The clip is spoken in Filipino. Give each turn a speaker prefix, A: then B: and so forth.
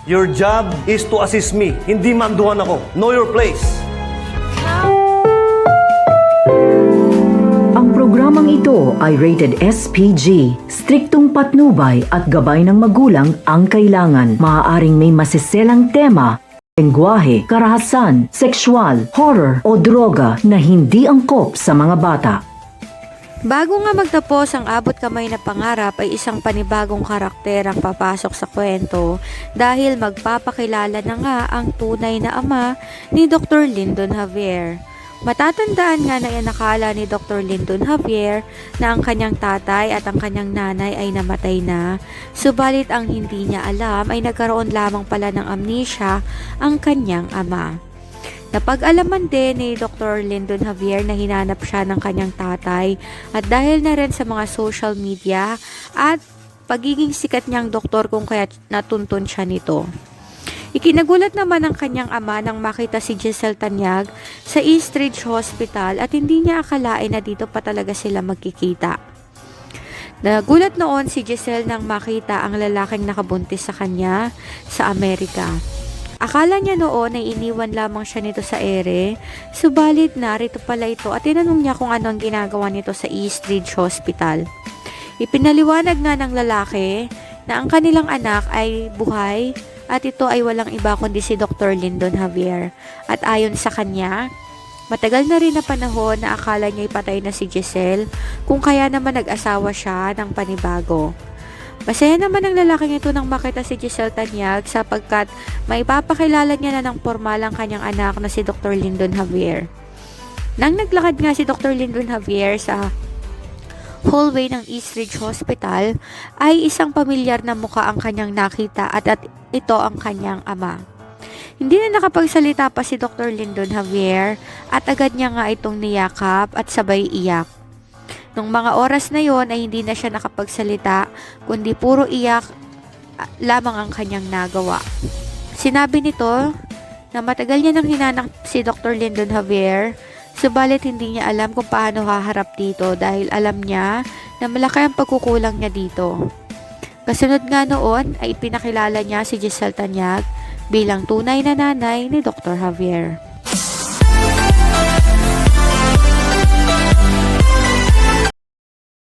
A: Your job is to assist me, hindi manduhan ako. Know your place.
B: Ang programang ito ay rated SPG. Striktong patnubay at gabay ng magulang ang kailangan. Maaaring may masiselang tema, lengguwahe, karahasan, sexual, horror o droga na hindi angkop sa mga bata.
C: Bago nga magtapos ang abot kamay na pangarap ay isang panibagong karakter ang papasok sa kwento dahil magpapakilala na nga ang tunay na ama ni Dr. Lyndon Javier. Matatandaan nga na inakala ni Dr. Lyndon Javier na ang kanyang tatay at ang kanyang nanay ay namatay na, subalit ang hindi niya alam ay nagkaroon lamang pala ng amnesia ang kanyang ama. Napag-alaman din ni Dr. Lyndon Javier na hinanap siya ng kanyang tatay at dahil na rin sa mga social media at pagiging sikat niyang doktor kung kaya natuntun siya nito. Ikinagulat naman ng kanyang ama nang makita si Giselle Tanyag sa Eastridge Hospital at hindi niya akalain na dito pa talaga sila magkikita. Nagulat noon si Giselle nang makita ang lalaking nakabuntis sa kanya sa Amerika. Akala niya noon ay iniwan lamang siya nito sa ere, subalit narito pala ito at tinanong niya kung ano ang ginagawa nito sa Eastridge Hospital. Ipinaliwanag nga ng lalaki na ang kanilang anak ay buhay at ito ay walang iba kundi si Dr. Lyndon Javier. At ayon sa kanya, matagal na rin na panahon na akala niya ipatay na si Giselle kung kaya naman nag-asawa siya ng panibago. Masaya naman ang lalaking ito nang makita si Giselle Tanyag sapagkat maipapakilala niya na ng formal ang kanyang anak na si Dr. Lyndon Javier. Nang naglakad nga si Dr. Lyndon Javier sa hallway ng Eastridge Hospital, ay isang pamilyar na muka ang kanyang nakita at ito ang kanyang ama. Hindi na nakapagsalita pa si Dr. Lyndon Javier at agad niya nga itong niyakap at sabay iyak. Nung mga oras na yon ay hindi na siya nakapagsalita, kundi puro iyak lamang ang kanyang nagawa. Sinabi nito na matagal niya nang hinanap si Dr. Lyndon Javier, subalit hindi niya alam kung paano haharap dito dahil alam niya na malaki ang pagkukulang niya dito. Kasunod nga noon ay pinakilala niya si Giselle Tanyag bilang tunay na nanay ni Dr. Javier.